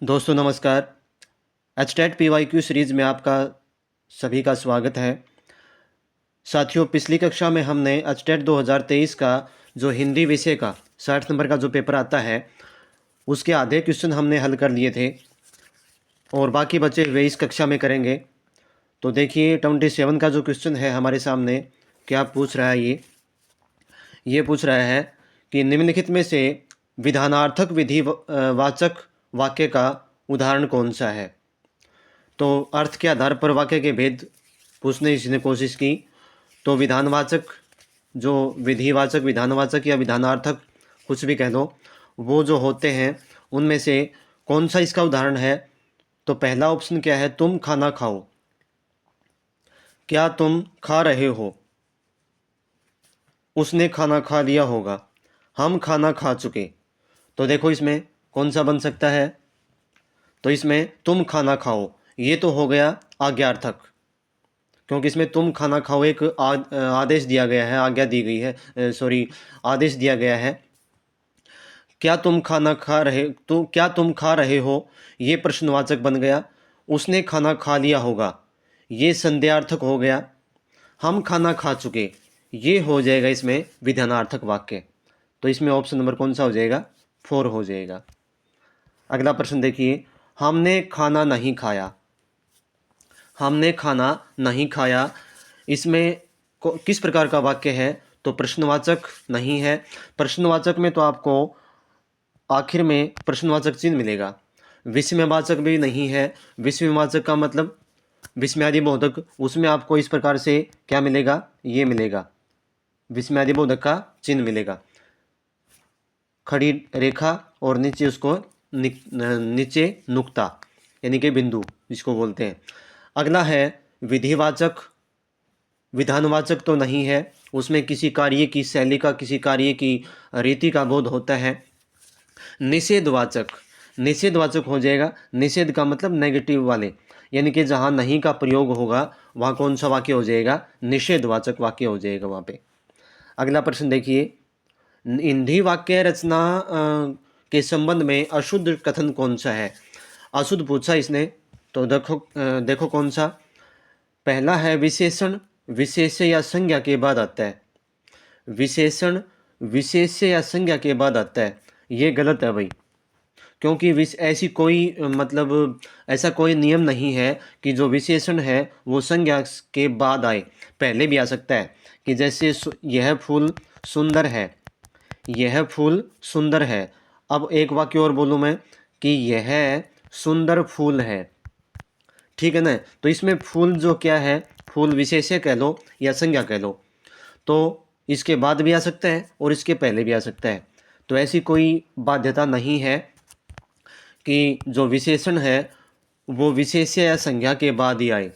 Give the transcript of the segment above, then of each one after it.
दोस्तों नमस्कार। HTET PYQ series में आपका सभी का स्वागत है। साथियों, पिछली कक्षा में हमने एचटेट 2023 का जो हिंदी विषय का 60 नंबर का जो पेपर आता है उसके आधे क्वेश्चन हमने हल कर लिए थे और बाकी बचे वे इस कक्षा में करेंगे। तो देखिए 27 का जो क्वेश्चन है हमारे सामने, क्या पूछ रहा है ये पूछ रहा है कि निम्नलिखित में से विधानार्थक वाचक वाक्य का उदाहरण कौन सा है। तो अर्थ के आधार पर वाक्य के भेद पूछने इसने कोशिश की। तो विधानवाचक, जो विधिवाचक, विधानवाचक या विधानार्थक कुछ भी कह दो, वो जो होते हैं उनमें से कौन सा इसका उदाहरण है। तो पहला ऑप्शन क्या है, तुम खाना खाओ। क्या तुम खा रहे हो? उसने खाना खा लिया होगा। हम खाना खा चुके। तो देखो इसमें कौन सा बन सकता है। तो इसमें तुम खाना खाओ ये तो हो गया आज्ञार्थक, क्योंकि इसमें तुम खाना खाओ एक आदेश दिया गया है, आज्ञा दी गई है, सॉरी, आदेश दिया गया है। क्या तुम खाना खा रहे तो क्या तुम खा रहे हो ये प्रश्नवाचक बन गया। उसने खाना खा लिया होगा ये संदेहार्थक हो गया। हम खाना खा चुके ये हो जाएगा इसमें विधानार्थक वाक्य। तो इसमें ऑप्शन नंबर कौन सा हो जाएगा, 4 हो जाएगा। अगला प्रश्न देखिए, हमने खाना नहीं खाया। हमने खाना नहीं खाया, इसमें किस प्रकार का वाक्य है। तो प्रश्नवाचक नहीं है। प्रश्नवाचक में तो आपको आखिर में प्रश्नवाचक चिन्ह मिलेगा। विस्मयवाचक भी नहीं है। विस्मयवाचक का मतलब विस्मयादि बोधक, उसमें आपको इस प्रकार से क्या मिलेगा, ये मिलेगा, विस्मयादि बोधक का चिन्ह मिलेगा, खड़ी रेखा और नीचे उसको नीचे नुक्ता यानी कि बिंदु जिसको बोलते हैं। अगला है विधिवाचक। विधानवाचक तो नहीं है, उसमें किसी कार्य की शैली का, किसी कार्य की रीति का बोध होता है। निषेधवाचक, निषेधवाचक हो जाएगा। निषेध का मतलब नेगेटिव वाले, यानी कि जहाँ नहीं का प्रयोग होगा वहाँ कौन सा वाक्य हो जाएगा, निषेधवाचक वाक्य हो जाएगा वहाँ पे। अगला प्रश्न देखिए, हिंदी वाक्य रचना के संबंध में अशुद्ध कथन कौन सा है। अशुद्ध पूछा इसने, तो देखो कौन सा। पहला है विशेषण विशेष्य या संज्ञा के बाद आता है। विशेषण विशेष्य या संज्ञा के बाद आता है, ये गलत है भाई। क्योंकि ऐसी कोई मतलब ऐसा कोई नियम नहीं है कि जो विशेषण है वो संज्ञा के बाद आए, पहले भी आ सकता है। कि जैसे यह फूल सुंदर है, यह फूल सुंदर है। अब एक वाक्य और बोलूँ मैं कि यह सुंदर फूल है, ठीक है ना। तो इसमें फूल जो क्या है, फूल विशेष्य कह लो या संज्ञा कह लो, तो इसके बाद भी आ सकता है और इसके पहले भी आ सकता है। तो ऐसी कोई बाध्यता नहीं है कि जो विशेषण है वो विशेष्य या संज्ञा के बाद ही आए,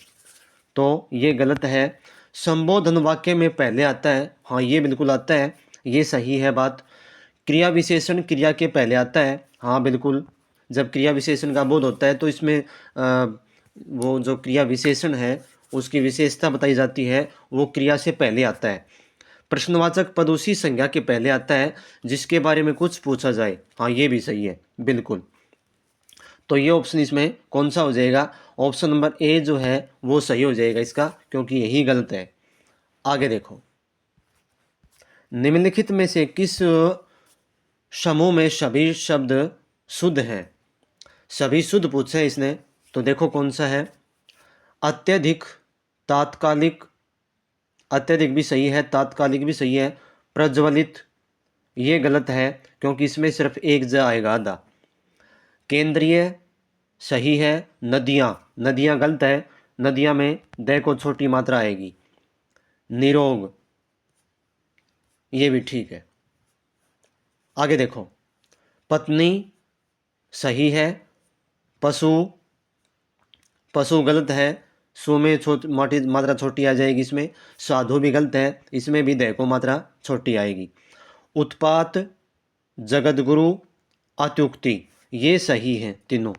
तो ये गलत है। संबोधन वाक्य में पहले आता है, हाँ ये बिल्कुल आता है, ये सही है बात। क्रिया विशेषण क्रिया के पहले आता है, हाँ बिल्कुल। जब क्रिया विशेषण का बोध होता है तो इसमें वो जो क्रिया विशेषण है उसकी विशेषता बताई जाती है, वो क्रिया से पहले आता है। प्रश्नवाचक पद उसी संज्ञा के पहले आता है जिसके बारे में कुछ पूछा जाए, हाँ ये भी सही है बिल्कुल। तो ये ऑप्शन इसमें कौन सा हो जाएगा, ऑप्शन नंबर ए जो है वो सही हो जाएगा इसका, क्योंकि यही गलत है। आगे देखो, निम्नलिखित में से किस समूह में सभी शब्द शुद्ध हैं। सभी शुद्ध पूछे है इसने, तो देखो कौन सा है। अत्यधिक, तात्कालिक, अत्यधिक भी सही है, तात्कालिक भी सही है। प्रज्वलित, ये गलत है क्योंकि इसमें सिर्फ एक ज आएगा, आधा। केंद्रीय सही है। नदियाँ, नदियाँ गलत है, नदियाँ में द को छोटी मात्रा आएगी। निरोग, ये भी ठीक है। आगे देखो, पत्नी सही है। पशु, पशु गलत है, सु में मोटी मात्रा छोटी आ जाएगी इसमें। साधु भी गलत है, इसमें भी द को मात्रा छोटी आएगी। उत्पात, जगतगुरु, अत्युक्ति, ये सही हैं तीनों,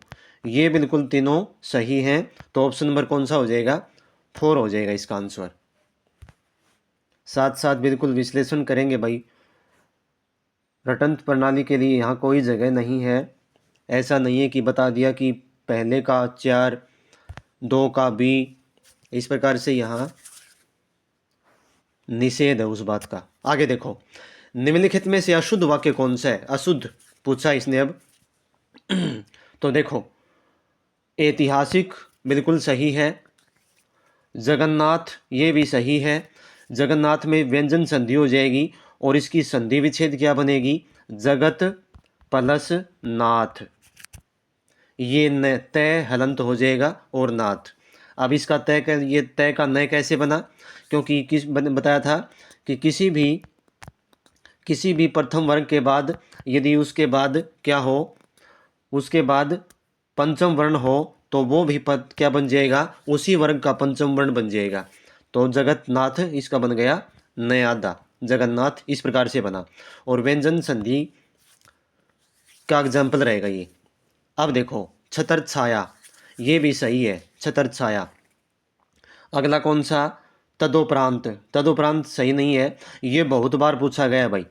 ये बिल्कुल तीनों सही हैं। तो ऑप्शन नंबर कौन सा हो जाएगा, 4 हो जाएगा इसका आंसर। साथ साथ बिल्कुल विश्लेषण करेंगे भाई, रटंत प्रणाली के लिए यहाँ कोई जगह नहीं है। ऐसा नहीं है कि बता दिया कि पहले का चार, दो का बी, इस प्रकार से यहाँ निषेध है उस बात का। आगे देखो, निम्नलिखित में से अशुद्ध वाक्य कौन सा है? अशुद्ध पूछा इसने अब। तो देखो, ऐतिहासिक बिल्कुल सही है, जगन्नाथ ये भी सही है। जगन्नाथ में व्यंजन संधि हो जाएगी और इसकी संधि विच्छेद क्या बनेगी? जगत प्लस नाथ, ये न तय हलंत हो जाएगा और नाथ। अब इसका तय का, ये तय का नय कैसे बना? क्योंकि बताया था कि किसी भी प्रथम वर्ग के बाद यदि उसके बाद क्या हो, उसके बाद पंचम वर्ण हो तो वो भी पद क्या बन जाएगा? उसी वर्ग का पंचम वर्ण बन जाएगा। तो जगन्नाथ इसका बन गया नयादा, जगन्नाथ इस प्रकार से बना। और व्यंजन संधि का एग्जाम्पल रहेगा ये। अब देखो, छतर छाया ये भी सही है, छतर छाया। अगला कौन सा? तदोपरांत, तदोपरांत सही नहीं है, ये बहुत बार पूछा गया है भाई।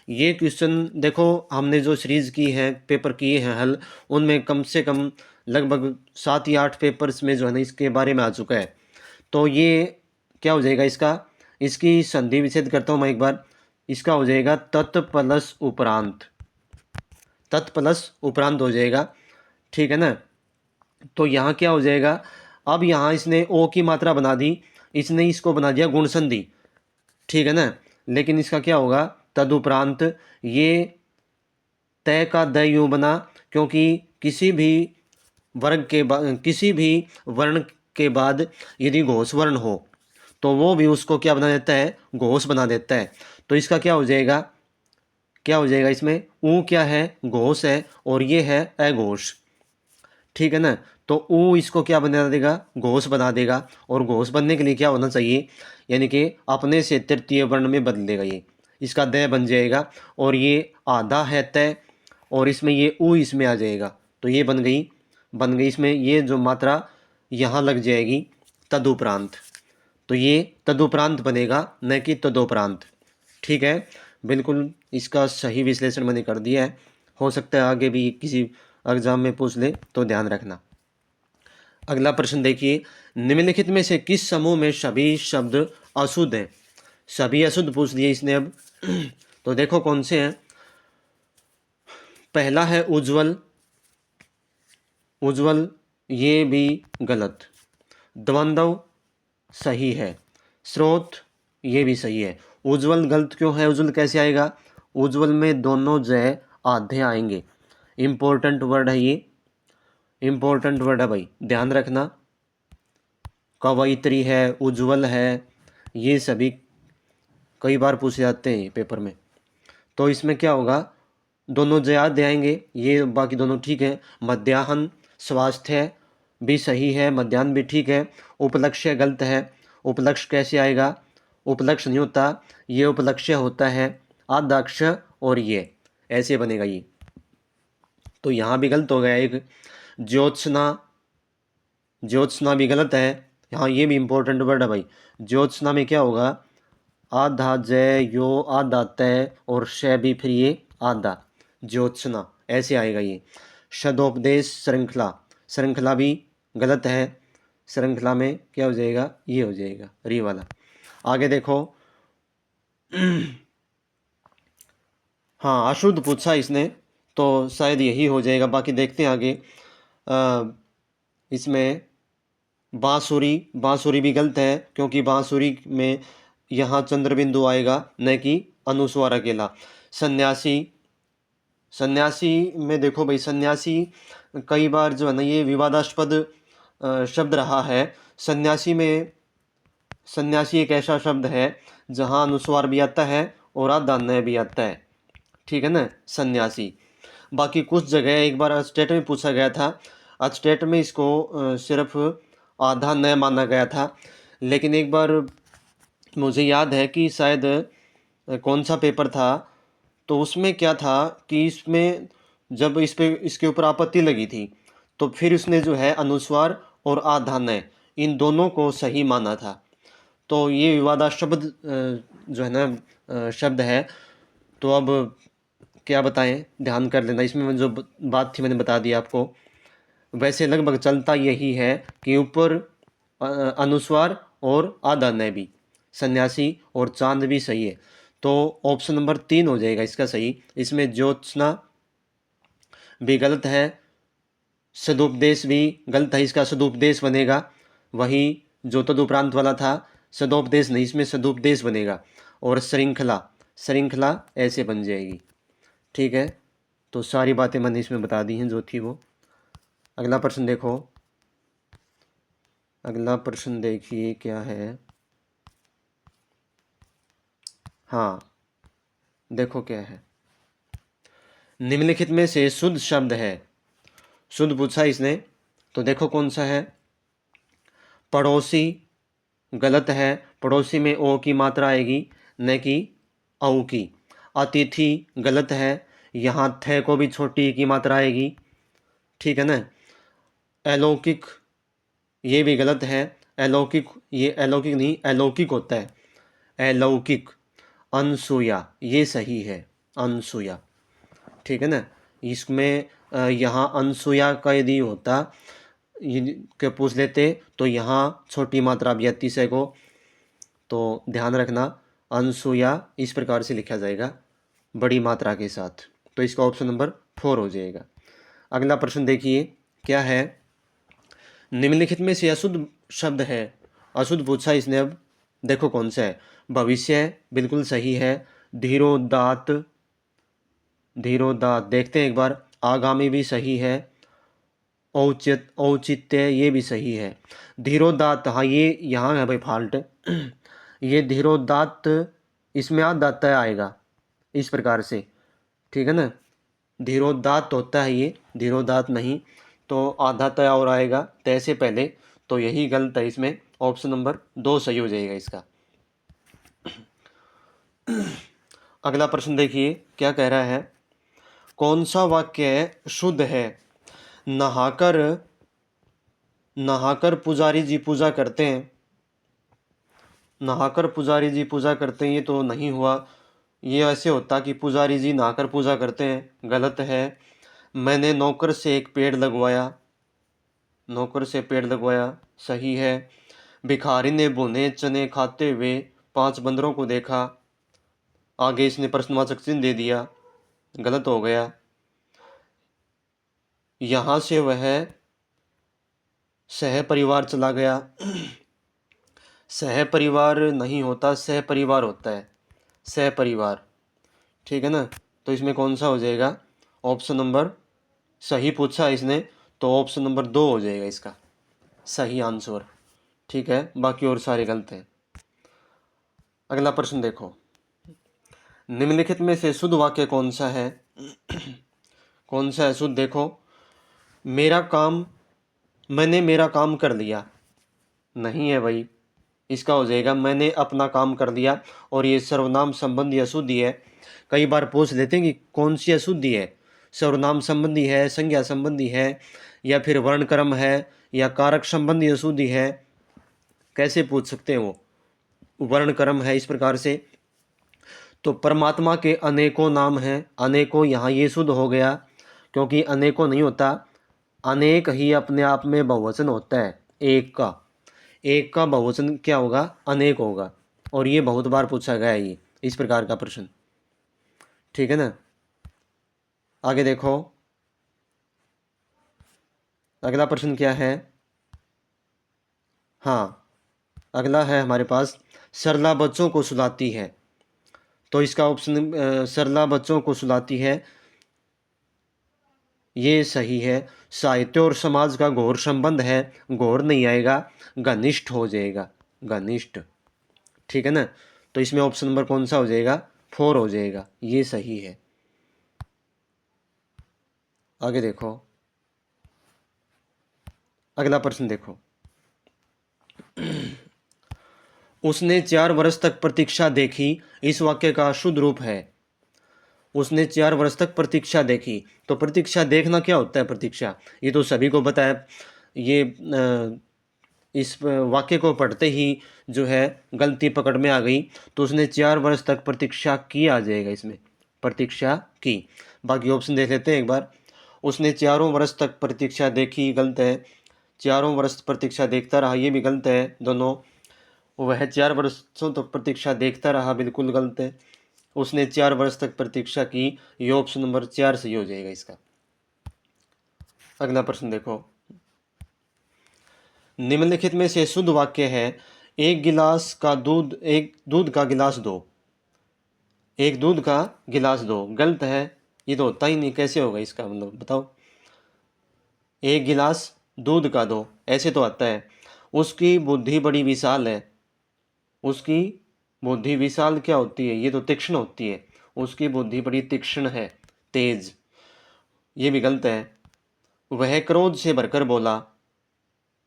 ये क्वेश्चन देखो, हमने जो सीरीज की है, पेपर किए हैं हल, उनमें कम से कम लगभग 7 या 8 पेपर्स में जो है ना इसके बारे में आ चुका है। तो ये क्या हो जाएगा इसका? इसकी संधि विच्छेद करता हूँ मैं एक बार। इसका हो जाएगा तत् प्लस उपरांत, तत् प्लस उपरांत हो जाएगा, ठीक है ना। तो यहाँ क्या हो जाएगा? अब यहाँ इसने ओ की मात्रा बना दी, इसने इसको बना दिया गुण संधि, ठीक है ना। लेकिन इसका क्या होगा? तदुपरांत। ये तय का द यूं बना क्योंकि किसी भी किसी भी वर्ण के बाद यदि घोष वर्ण हो तो वो भी उसको क्या बना देता है? घोष बना देता है। तो इसका क्या हो जाएगा? क्या हो जाएगा इसमें? ऊ क्या है? घोष है, और ये है अघोष, ठीक है ना। तो ऊ इसको क्या बना देगा? घोष बना देगा। और घोष बनने के लिए क्या होना चाहिए? यानी कि अपने से तृतीय वर्ण में बदलेगा, ये इसका दय बन जाएगा। और ये आधा है तय, और इसमें ये ऊ इसमें आ जाएगा, तो ये बन गई इसमें ये जो मात्रा यहाँ लग जाएगी तदुपरांत। तो ये तदुपरांत बनेगा, न कि तदोपरांत, ठीक है। बिल्कुल इसका सही विश्लेषण मैंने कर दिया है। हो सकता है आगे भी किसी एग्जाम में पूछ ले, तो ध्यान रखना। अगला प्रश्न देखिए, निम्नलिखित में से किस समूह में सभी शब्द अशुद्ध हैं? सभी अशुद्ध पूछ लिए इसने अब। तो देखो कौन से हैं। पहला है उज्जवल, उज्जवल ये भी गलत। द्वंद्व सही है। स्रोत ये भी सही है। उज्जवल गलत क्यों है? उज्जवल कैसे आएगा? उज्जवल में दोनों जय आधे आएंगे। इंपॉर्टेंट वर्ड है ये, इंपॉर्टेंट वर्ड है भाई, ध्यान रखना। कवयित्री है, उज्जवल है, ये सभी कई बार पूछे जाते हैं पेपर में। तो इसमें क्या होगा? दोनों जयाद आएंगे, ये बाकी दोनों ठीक है। मध्याह्न स्वास्थ्य भी सही है, मध्याह्न भी ठीक है। उपलक्ष्य गलत है। उपलक्ष्य कैसे आएगा? उपलक्ष्य नहीं होता, ये उपलक्ष्य होता है आदक्ष, और ये ऐसे बनेगा ये। तो यहाँ भी गलत हो गया एक। ज्योत्सना, ज्योत्सना भी गलत है। यहाँ ये भी इंपॉर्टेंट वर्ड है भाई। ज्योत्सना में क्या होगा? आधा जय यो, आधा तय, और श भी फिर ये आधा, ज्योत्सना ऐसे आएगा ये। शब्दोपदेश श्रृंखला, श्रृंखला भी गलत है। श्रृंखला में क्या हो जाएगा? ये हो जाएगा री वाला। आगे देखो, हाँ अशुद्ध पूछा इसने, तो शायद यही हो जाएगा। बाकी देखते हैं आगे। इसमें बांसुरी, बांसुरी भी गलत है क्योंकि बांसुरी में यहाँ चंद्र बिंदु आएगा, न कि अनुस्वार अकेला। सन्यासी, सन्यासी में देखो भाई, सन्यासी कई बार जो है ना ये विवादास्पद शब्द रहा है। सन्यासी में, सन्यासी एक ऐसा शब्द है जहाँ अनुस्वार भी आता है और आधा नय भी आता है, ठीक है ना, सन्यासी। बाकी कुछ जगह एक बार स्टेट में पूछा गया था, स्टेट में इसको सिर्फ आधा नय माना गया था। लेकिन एक बार मुझे याद है कि शायद कौन सा पेपर था, तो उसमें क्या था कि इसमें जब इसके ऊपर आपत्ति लगी थी, तो फिर उसने जो है अनुस्वार और आधा नय इन दोनों को सही माना था। तो ये विवादास्पद जो है ना शब्द है। तो अब क्या बताएं, ध्यान कर लेना। इसमें जो बात थी मैंने बता दी आपको। वैसे लगभग चलता यही है कि ऊपर अनुस्वार और आधा न भी, सन्यासी और चांद भी सही है। तो ऑप्शन नंबर 3 हो जाएगा इसका सही। इसमें ज्योत्सना भी गलत है, सदुपदेश भी गलत है, इसका सदुपदेश बनेगा। वही जो तदुपरांत वाला था, सदोपदेश नहीं, इसमें सदुपदेश बनेगा। और श्रृंखला, श्रृंखला ऐसे बन जाएगी। ठीक है, तो सारी बातें मैंने इसमें बता दी हैं जो थी वो। अगला प्रश्न देखो, अगला प्रश्न देखिए क्या है। हाँ, देखो क्या है। निम्नलिखित में से शुद्ध शब्द है, शुद्ध पूछा इसने, तो देखो कौन सा है। पड़ोसी गलत है, पड़ोसी में ओ की मात्रा आएगी न कि औ की। अतिथि गलत है, यहाँ थे को भी छोटी की मात्रा आएगी। ठीक है ना। अलौकिक ये भी गलत है, अलौकिक ये अलौकिक नहीं, अलौकिक होता है, अलौकिक। अनसुया ये सही है, अनसुया। ठीक है ना। इसमें यहाँ अनसुया का यदि होता ये के पूछ लेते तो यहाँ छोटी मात्रा भी आती से को, तो ध्यान रखना अनसुया इस प्रकार से लिखा जाएगा बड़ी मात्रा के साथ। तो इसका ऑप्शन नंबर 4 हो जाएगा। अगला प्रश्न देखिए क्या है। निम्नलिखित में से अशुद्ध शब्द है, अशुद्ध पूछा इसने। अब देखो कौन सा है। भविष्य बिल्कुल सही है, धीरोदात, धीरोदात देखते हैं एक बार। आगामी भी सही है, औचित्य ये भी सही है। धीरोदात, हाँ ये यहाँ है भाई फॉल्ट। ये धीरोदात इसमें आदात आएगा इस प्रकार से। ठीक है ना। धीरोदात होता है ये, धीरोदात नहीं। तो आधा तय और आएगा तय से पहले, तो यही गलत है। इसमें ऑप्शन नंबर 2 सही हो जाएगा इसका। अगला प्रश्न देखिए क्या कह रहा है। कौन सा वाक्य शुद्ध है। नहाकर, नहाकर पुजारी जी पूजा करते हैं, नहाकर पुजारी जी पूजा करते हैं, ये तो नहीं हुआ। ये ऐसे होता कि पुजारी जी नहाकर पूजा करते हैं, गलत है। मैंने नौकर से एक पेड़ लगवाया, नौकर से पेड़ लगवाया सही है। भिखारी ने भुने चने खाते हुए 5 बंदरों को देखा, आगे इसने प्रश्नवाचक चिन्ह दे दिया, गलत हो गया। यहाँ से वह सह परिवार चला गया, सह परिवार नहीं होता, सह परिवार होता है, सह परिवार। ठीक है ना। तो इसमें कौन सा हो जाएगा। ऑप्शन नंबर सही पूछा इसने, तो ऑप्शन नंबर 2 हो जाएगा इसका सही आंसर। ठीक है, बाकी और सारे गलत हैं। अगला प्रश्न देखो। निम्नलिखित में से शुद्ध वाक्य कौन सा है। कौन सा है शुद्ध, देखो। मेरा काम, मैंने मेरा काम कर लिया, नहीं है भाई। इसका हो जाएगा मैंने अपना काम कर दिया। और ये सर्वनाम संबंधी अशुद्धि है। कई बार पूछ लेते हैं कि कौन सी अशुद्धि है, सर्वनाम संबंधी है, संज्ञा संबंधी है, या फिर वर्णक्रम है, या कारक संबंधी अशुद्धि है। कैसे पूछ सकते हैं वो, वर्णक्रम है इस प्रकार से। तो परमात्मा के अनेकों नाम हैं, अनेकों यहाँ ये शुद्ध हो गया, क्योंकि अनेकों नहीं होता, अनेक ही अपने आप में बहुवचन होता है। एक का, एक का बहुवचन क्या होगा, अनेक होगा। और ये बहुत बार पूछा गया है ये इस प्रकार का प्रश्न। ठीक है ना। आगे देखो अगला प्रश्न क्या है। हाँ, अगला है हमारे पास, सरला बच्चों को सुलाती है। तो इसका ऑप्शन सरला बच्चों को सुलाती है ये सही है। साहित्य और समाज का घोर संबंध है, घोर नहीं आएगा, घनिष्ठ हो जाएगा, घनिष्ठ। ठीक है ना। तो इसमें ऑप्शन नंबर कौन सा हो जाएगा, 4 हो जाएगा, ये सही है। आगे देखो अगला प्रश्न देखो। उसने 4 वर्ष तक प्रतीक्षा देखी, इस वाक्य का शुद्ध रूप है। उसने 4 वर्ष तक प्रतीक्षा देखी। तो प्रतीक्षा देखना क्या होता है, प्रतीक्षा ये तो सभी को पता है। ये इस वाक्य को पढ़ते ही जो है गलती पकड़ में आ गई। तो उसने 4 वर्ष तक प्रतीक्षा की आ जाएगा इसमें, प्रतीक्षा की। बाकी ऑप्शन देख लेते हैं एक बार। उसने चारों वर्ष तक प्रतीक्षा देखी, गलत है। चारों वर्ष प्रतीक्षा देखता रहा, ये भी गलत है दोनों। वह 4 वर्षों तक प्रतीक्षा देखता रहा, बिल्कुल गलत है। उसने 4 वर्ष तक प्रतीक्षा की, ये ऑप्शन नंबर 4 सही हो जाएगा इसका। अगला प्रश्न देखो, निम्नलिखित में से शुद्ध वाक्य है एक दूध का गिलास दो। एक दूध का गिलास दो, गलत है। ये तो होता ही नहीं, कैसे होगा इसका मतलब बताओ। एक गिलास दूध का दो, ऐसे तो आता है। उसकी बुद्धि बड़ी विशाल है। उसकी बुद्धि विशाल क्या होती है, ये तो तीक्ष्ण होती है। उसकी बुद्धि बड़ी तीक्ष्ण है, तेज, ये भी गलत है। वह क्रोध से भरकर बोला,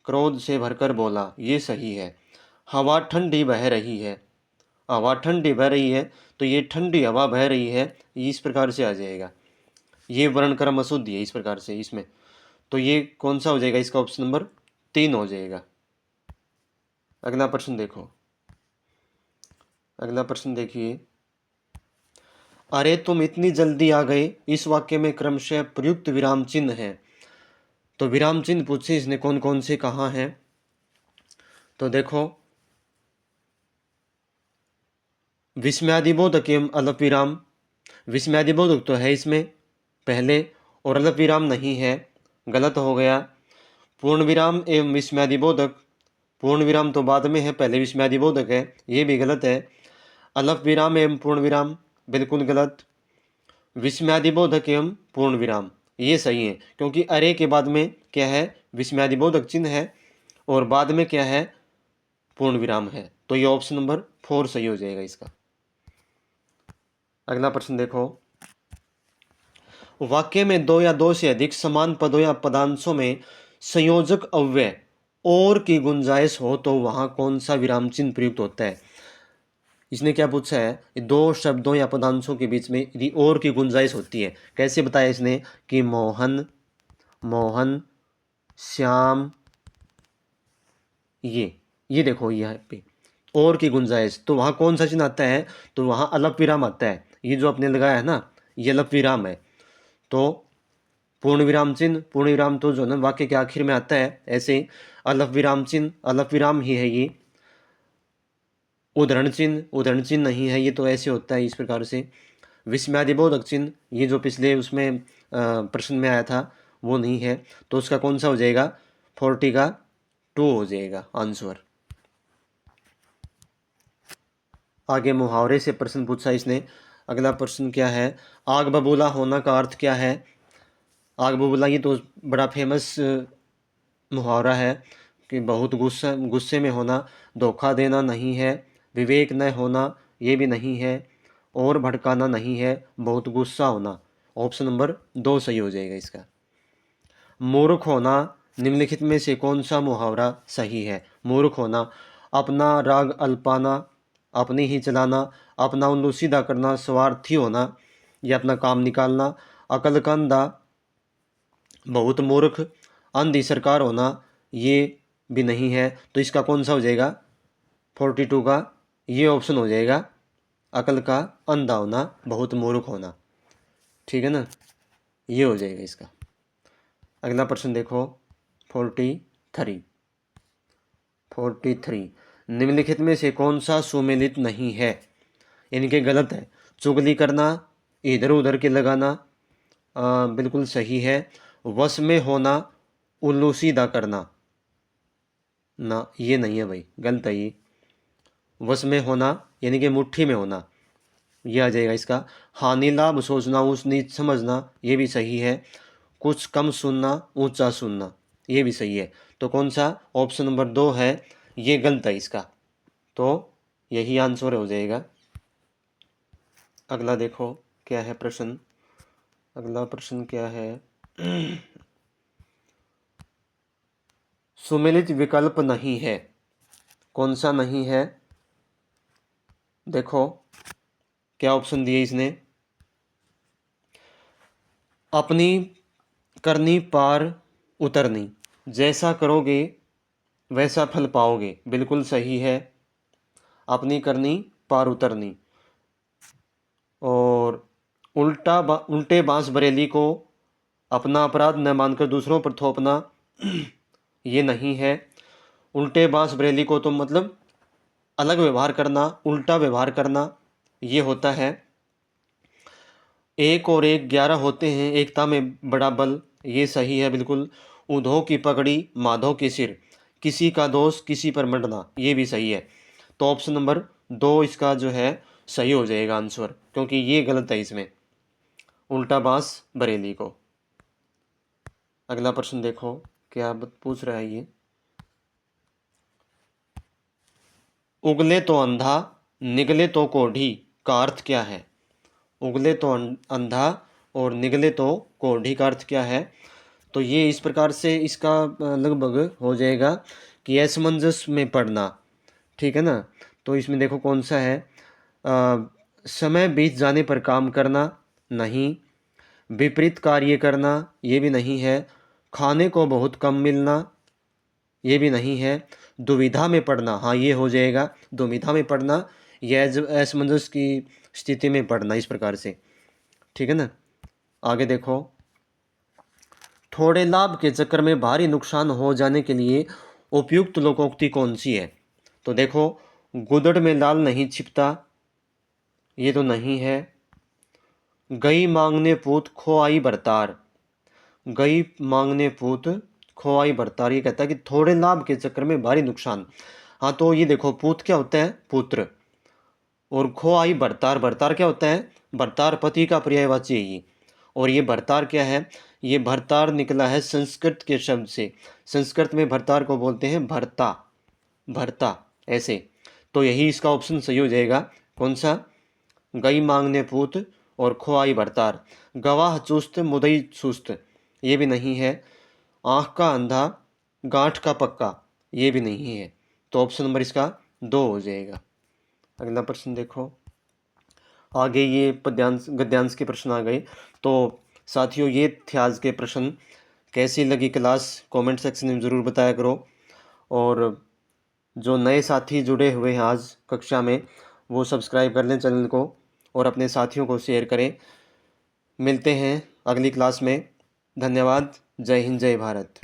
क्रोध से भरकर बोला, ये सही है। हवा ठंडी बह रही है, हवा ठंडी बह रही है, तो ये ठंडी हवा बह रही है, इस प्रकार से आ जाएगा। ये वर्ण क्रम अशुद्ध है इस प्रकार से इसमें, तो ये कौन सा हो जाएगा इसका, ऑप्शन नंबर 3 हो जाएगा। अगला प्रश्न देखो, अगला प्रश्न देखिए, अरे तुम इतनी जल्दी आ गए, इस वाक्य में क्रमशः प्रयुक्त विराम चिन्ह है। तो विराम चिन्ह पूछे इसने कौन कौन से कहाँ हैं, तो देखो, विस्मयादिबोधक एवं अल्प विराम। विस्मयादिबोधक तो है इसमें पहले, और अल्प विराम नहीं है, गलत हो गया। पूर्ण विराम एवं विस्मयादिबोधक, पूर्ण विराम तो बाद में है, पहले विस्मयादिबोधक है, ये भी गलत है। अल्प विराम एवं पूर्ण विराम, बिल्कुल गलत। विस्मयादिबोधक एवं पूर्ण विराम, ये सही है, क्योंकि अरे के बाद में क्या है, विस्मयादिबोधक चिन्ह है, और बाद में क्या है, पूर्ण विराम है। तो ये ऑप्शन नंबर 4 सही हो जाएगा इसका। अगला प्रश्न देखो, वाक्य में दो या दो से अधिक समान पदों या पदांशों में संयोजक अव्यय और की गुंजाइश हो तो वहां कौन सा विराम चिन्ह प्रयुक्त होता है। इसने क्या पूछा है, दो शब्दों या पदांशों के बीच में यदि और की गुंजाइश होती है, कैसे बताया इसने कि मोहन, मोहन, श्याम, ये देखो यहाँ पे और की गुंजाइश, तो वहाँ कौन सा चिन्ह आता है, तो वहाँ अल्प विराम आता है। ये जो आपने लगाया है ना, ये अल्प विराम है। तो पूर्ण विराम चिन्ह, पूर्ण विराम तो जो है ना वाक्य के आखिर में आता है, ऐसे ही अल्प विराम चिन्ह, अल्प विराम ही है ये। उद्धरण चिन्ह, उद्धरण चिन्ह नहीं है, ये तो ऐसे होता है इस प्रकार से। विस्मयादिबोधक चिन्ह, ये जो पिछले उसमें प्रश्न में आया था वो नहीं है, तो उसका कौन सा हो जाएगा, 40 का 2 हो जाएगा आंसर। आगे मुहावरे से प्रश्न पूछा इसने। अगला प्रश्न क्या है, आग बबूला होना का अर्थ क्या है। आग बबूला ये तो बड़ा फेमस मुहावरा है कि बहुत गुस्से में होना, धोखा देना नहीं है, विवेक न होना ये भी नहीं है, और भड़काना नहीं है, बहुत गुस्सा होना। ऑप्शन नंबर 2 सही हो जाएगा इसका। मूर्ख होना, निम्नलिखित में से कौन सा मुहावरा सही है। मूर्ख होना, अपना राग अल्पाना, अपने ही चलाना, अपना उल्लू सीधा करना, स्वार्थी होना, या अपना काम निकालना, अकल का अंधा, बहुत मूर्ख, अंधी सरकार होना, ये भी नहीं है, तो इसका कौन सा हो जाएगा, 42 का ये ऑप्शन हो जाएगा, अकल का अंधा होना, बहुत मूर्ख होना। ठीक है ना, ये हो जाएगा इसका। अगला प्रश्न देखो, 43 निम्नलिखित में से कौन सा सुमेलित नहीं है, इनके गलत है। चुगली करना, इधर उधर के लगाना, बिल्कुल सही है। वश में होना, उल्लू सीधा करना, ना ये नहीं है भाई, गलत है ये। वश में होना यानी कि मुट्ठी में होना, ये आ जाएगा इसका। हानि लाभ सोचना, ऊंच नीच समझना, ये भी सही है। कुछ कम सुनना, ऊंचा सुनना, ये भी सही है। तो कौन सा, ऑप्शन नंबर 2 है, ये गलत है इसका, तो यही आंसर हो जाएगा। अगला देखो क्या है प्रश्न, अगला प्रश्न क्या है, सुमेलित विकल्प नहीं है, कौन सा नहीं है। देखो क्या ऑप्शन दिए इसने, अपनी करनी पार उतरनी, जैसा करोगे वैसा फल पाओगे, बिल्कुल सही है। अपनी करनी पार उतरनी, और उल्टे बांस बरेली को अपना अपराध न मानकर दूसरों पर थोपना ये नहीं है। उल्टे बांस बरेली को तो मतलब अलग व्यवहार करना, उल्टा व्यवहार करना, ये होता है। एक और एक 11 होते हैं, एकता में बड़ा बल, ये सही है बिल्कुल। उधो की पगड़ी माधो के सिर, किसी का दोष किसी पर मंडना, ये भी सही है। तो ऑप्शन नंबर 2 इसका जो है सही हो जाएगा आंसर, क्योंकि ये गलत है इसमें, उल्टा बांस बरेली को। अगला प्रश्न देखो क्या पूछ रहा है ये। उगले तो अंधा निगले तो कोढ़ी का अर्थ क्या है? उगले तो अंधा और निगले तो कोढ़ी का अर्थ क्या है? तो ये इस प्रकार से इसका लगभग हो जाएगा कि असमंजस में पड़ना, ठीक है ना। तो इसमें देखो कौन सा है। समय बीत जाने पर काम करना, नहीं। विपरीत कार्य करना, ये भी नहीं है। खाने को बहुत कम मिलना, ये भी नहीं है। दुविधा में पड़ना, हाँ ये हो जाएगा। दुविधा में पड़ना, यह असमंजस की स्थिति में पड़ना, इस प्रकार से, ठीक है ना। आगे देखो, थोड़े लाभ के चक्कर में भारी नुकसान हो जाने के लिए उपयुक्त लोकोक्ति कौन सी है? तो देखो, गुदड़ में लाल नहीं छिपता, ये तो नहीं है। गई मांगने पूत खोआई बरतार, गई मांगने पूत खोआई बरतार, ये कहता है कि थोड़े लाभ के चक्कर में भारी नुकसान। हाँ तो ये देखो, पूत क्या होता है? पुत्र। और खोआई बरतार, बरतार क्या होता है? बरतार पति का पर्यायवाची है ये। और ये भरतार क्या है? ये भरतार निकला है संस्कृत के शब्द से। संस्कृत में भरतार को बोलते हैं भरता, भरता ऐसे। तो यही इसका ऑप्शन सही हो जाएगा। कौन सा? गई मांगने पूत और खोआई भरतार। गवाह चुस्त मुदई सुस्त, ये भी नहीं है। आँख का अंधा गांठ का पक्का, ये भी नहीं है। तो ऑप्शन नंबर इसका 2 हो जाएगा। अगला प्रश्न देखो, आगे ये पद्यांश गद्यांश के प्रश्न आ गए। तो साथियों ये थे आज के प्रश्न। कैसी लगी क्लास कमेंट सेक्शन में ज़रूर बताया करो। और जो नए साथी जुड़े हुए हैं आज कक्षा में, वो सब्सक्राइब कर लें चैनल को और अपने साथियों को शेयर करें। मिलते हैं अगली क्लास में। धन्यवाद। जय हिंद, जय भारत।